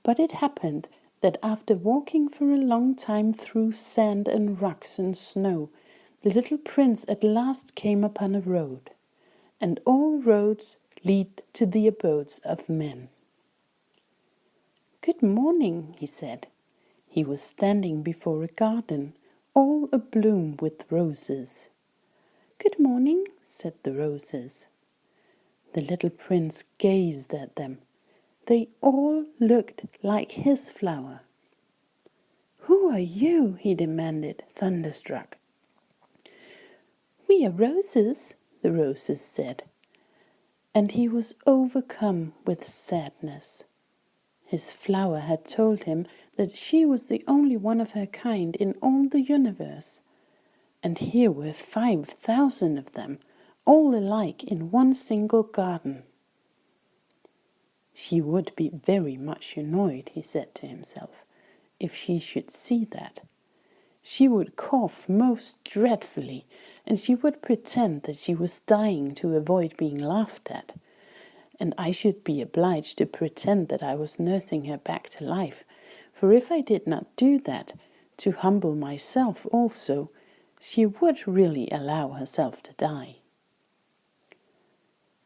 But it happened that after walking for a long time through sand and rocks and snow, the little prince at last came upon a road, and all roads lead to the abodes of men. "Good morning," he said. He was standing before a garden, all abloom with roses. "Good morning," said the roses. The little prince gazed at them. They all looked like his flower. "Who are you?" he demanded, thunderstruck. "We are roses," the roses said. And he was overcome with sadness. His flower had told him that she was the only one of her kind in all the universe. And here were 5,000 of them, all alike in one single garden. She would be very much annoyed, he said to himself, if she should see that. She would cough most dreadfully, and she would pretend that she was dying to avoid being laughed at. And I should be obliged to pretend that I was nursing her back to life, for if I did not do that, to humble myself also, she would really allow herself to die.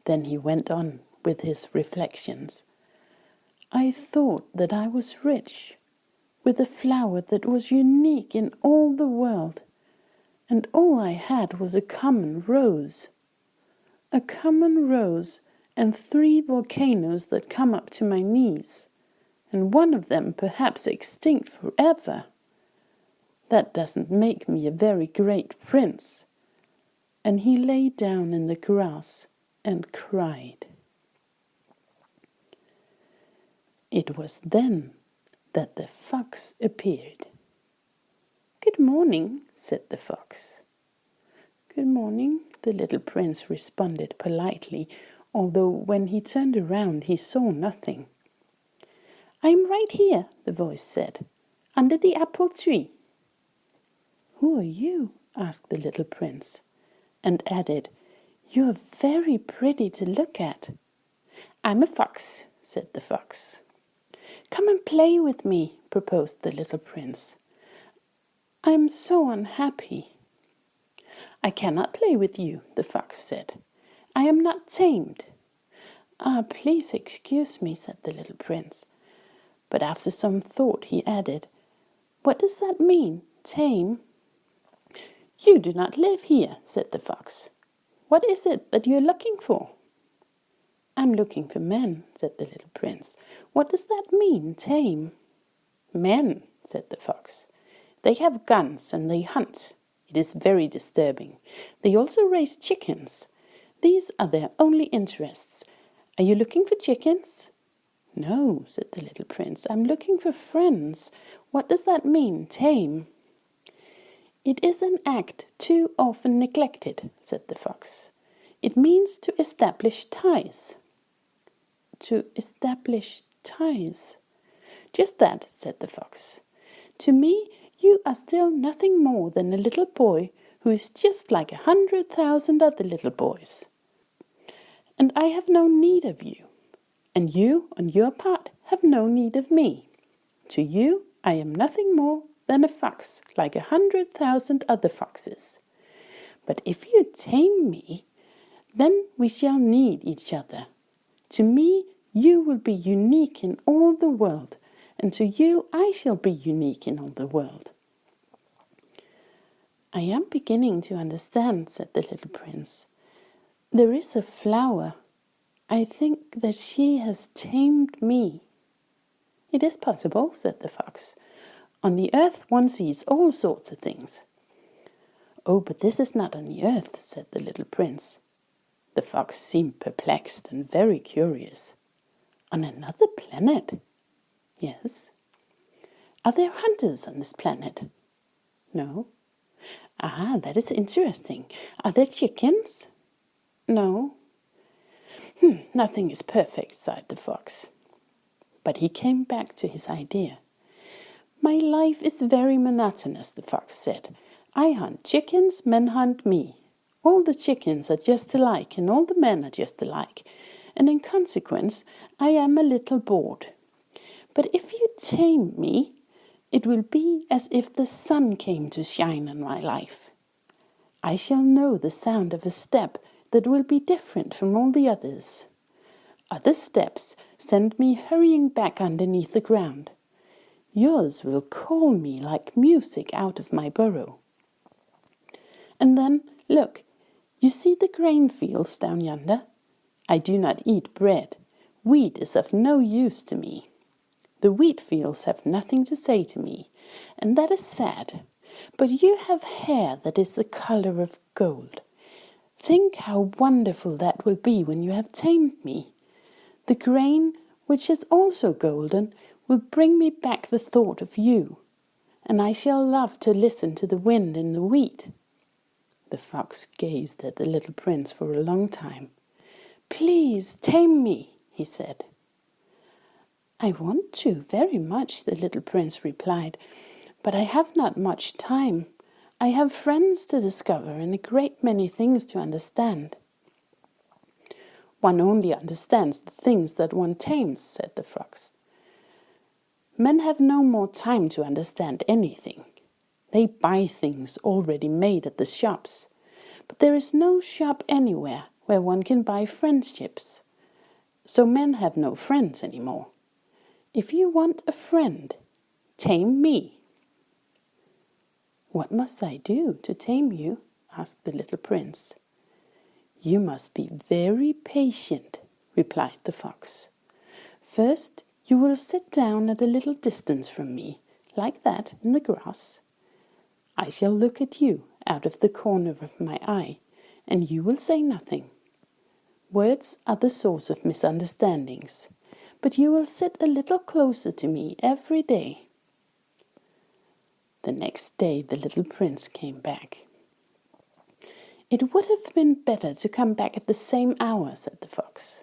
Then he went on with his reflections. I thought that I was rich, with a flower that was unique in all the world, and all I had was a common rose. A common rose and 3 volcanoes that come up to my knees, and one of them perhaps extinct forever. That doesn't make me a very great prince. And he lay down in the grass and cried. It was then that the fox appeared. "Good morning," said the fox. "Good morning," the little prince responded politely, although when he turned around he saw nothing. "I am right here," the voice said, "under the apple tree." "Who are you?" asked the little prince, and added, "You are very pretty to look at." "I'm a fox," said the fox. "Come and play with me," proposed the little prince. "I am so unhappy." "I cannot play with you," the fox said. "I am not tamed." "Ah, please excuse me," said the little prince. But after some thought he added, "What does that mean, tame?" "You do not live here," said the fox. "What is it that you are looking for?" "I'm looking for men," said the little prince. "What does that mean, tame?" "Men," said the fox. "They have guns and they hunt. It is very disturbing. They also raise chickens. These are their only interests. Are you looking for chickens?" "No," said the little prince. "I'm looking for friends. What does that mean, tame?" "It is an act too often neglected," said the fox. "It means to establish ties." "To establish ties?" "Just that," said the fox. "To me, you are still nothing more than a little boy who is just like 100,000 other little boys. And I have no need of you. And you, on your part, have no need of me. To you, I am nothing more than a fox, like 100,000 other foxes. But if you tame me, then we shall need each other. To me, you will be unique in all the world, and to you I shall be unique in all the world." "I am beginning to understand," said the little prince. "There is a flower. I think that she has tamed me." "It is possible," said the fox. "On the earth one sees all sorts of things." "Oh, but this is not on the earth," said the little prince. The fox seemed perplexed and very curious. "On another planet?" "Yes." "Are there hunters on this planet?" "No." "Ah, that is interesting. Are there chickens?" "No." "Nothing is perfect," sighed the fox. But he came back to his idea. "My life is very monotonous," the fox said. "I hunt chickens, men hunt me. All the chickens are just alike, and all the men are just alike, and in consequence I am a little bored. But if you tame me, it will be as if the sun came to shine on my life. I shall know the sound of a step that will be different from all the others. Other steps send me hurrying back underneath the ground. Yours will call me like music out of my burrow. And then, look, you see the grain fields down yonder? I do not eat bread. Wheat is of no use to me. The wheat fields have nothing to say to me, and that is sad. But you have hair that is the color of gold. Think how wonderful that will be when you have tamed me. The grain, which is also golden, will bring me back the thought of you, and I shall love to listen to the wind in the wheat. The fox gazed at the little prince for a long time. Please tame me, he said. I want to very much, the little prince replied, but I have not much time. I have friends to discover and a great many things to understand. One only understands the things that one tames, said the fox. Men have no more time to understand anything. They buy things already made at the shops. But there is no shop anywhere where one can buy friendships. So men have no friends anymore. If you want a friend, tame me. What must I do to tame you? Asked the little prince. You must be very patient, replied the fox. First, you will sit down at a little distance from me, like that in the grass. I shall look at you out of the corner of my eye, and you will say nothing. Words are the source of misunderstandings, but you will sit a little closer to me every day. The next day the little prince came back. It would have been better to come back at the same hour, said the fox.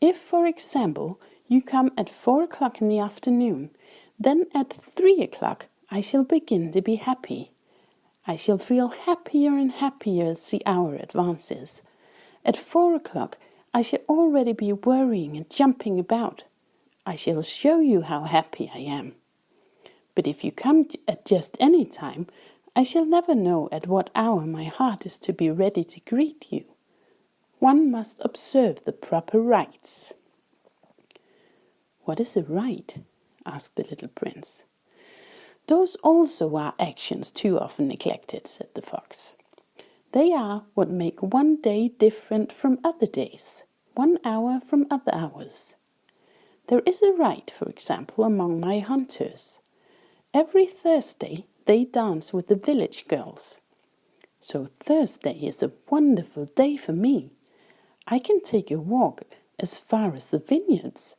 If, for example, you come at 4 o'clock in the afternoon, then at 3 o'clock I shall begin to be happy. I shall feel happier and happier as the hour advances. At 4 o'clock I shall already be worrying and jumping about. I shall show you how happy I am. But if you come at just any time, I shall never know at what hour my heart is to be ready to greet you. One must observe the proper rites. What is a rite? Asked the little prince. Those also are actions too often neglected, said the fox. They are what make one day different from other days, 1 hour from other hours. There is a rite, for example, among my hunters. Every Thursday they dance with the village girls. So Thursday is a wonderful day for me. I can take a walk as far as the vineyards.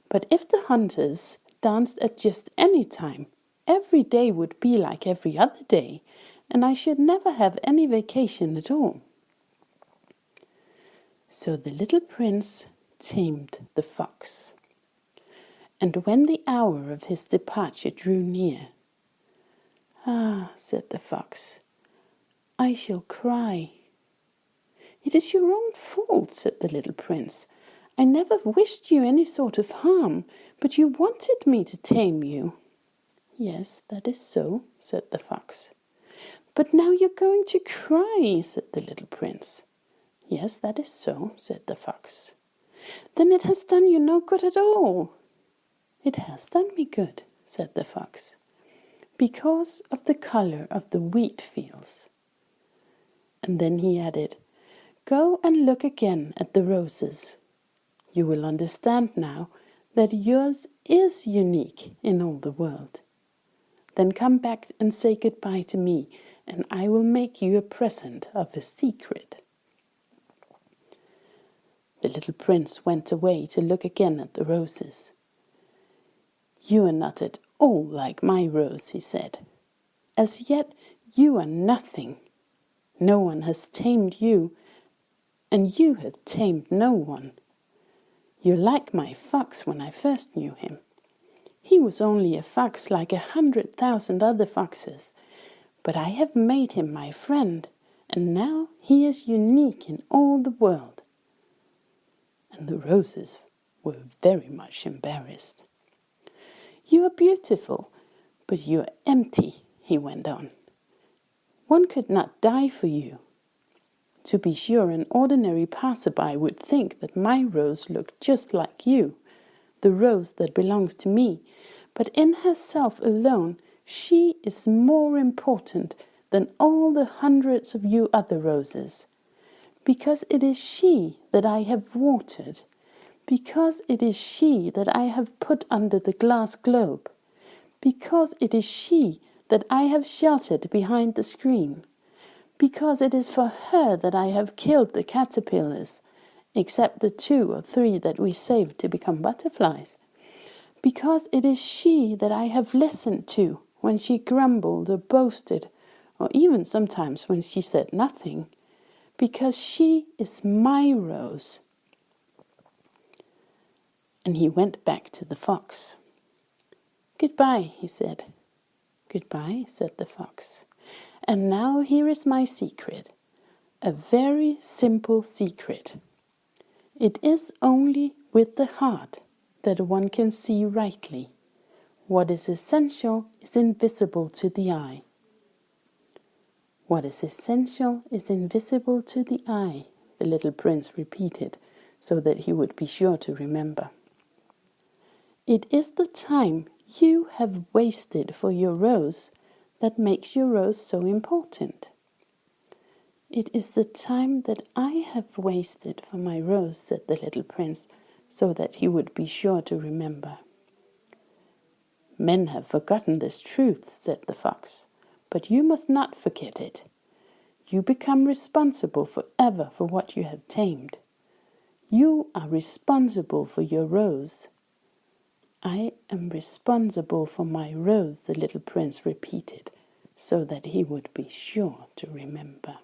But if the hunters danced at just any time, every day would be like every other day, and I should never have any vacation at all. So the little prince tamed the fox. And when the hour of his departure drew near, "Ah," said the fox, "I shall cry." "It is your own fault," said the little prince. "I never wished you any sort of harm, but you wanted me to tame you." "Yes, that is so," said the fox. "But now you're going to cry," said the little prince. "Yes, that is so," said the fox. "Then it has done you no good at all." "It has done me good," said the fox, "because of the color of the wheat fields." And then he added, "Go and look again at the roses. You will understand now that yours is unique in all the world. Then come back and say goodbye to me, and I will make you a present of a secret." The little prince went away to look again at the roses. "You are not at all like my rose," he said. "As yet you are nothing. No one has tamed you, and you have tamed no one. You're like my fox when I first knew him. He was only a fox like 100,000 other foxes, but I have made him my friend, and now he is unique in all the world." And the roses were very much embarrassed. You are beautiful, but you are empty, he went on. One could not die for you. To be sure, an ordinary passerby would think that my rose looked just like you, the rose that belongs to me, but in herself alone she is more important than all the hundreds of you other roses, because it is she that I have watered, because it is she that I have put under the glass globe, because it is she that I have sheltered behind the screen, because it is for her that I have killed the caterpillars, except the 2 or 3 that we saved to become butterflies, because it is she that I have listened to when she grumbled or boasted, or even sometimes when she said nothing, because she is my rose. And he went back to the fox. Goodbye, he said. Goodbye, said the fox. And now here is my secret, a very simple secret. It is only with the heart that one can see rightly. What is essential is invisible to the eye. What is essential is invisible to the eye, the little prince repeated, so that he would be sure to remember. It is the time you have wasted for your rose that makes your rose so important. It is the time that I have wasted for my rose, said the little prince, so that he would be sure to remember. Men have forgotten this truth, said the fox, but you must not forget it. You become responsible forever for what you have tamed. You are responsible for your rose. I am responsible for my rose, the little prince repeated, so that he would be sure to remember.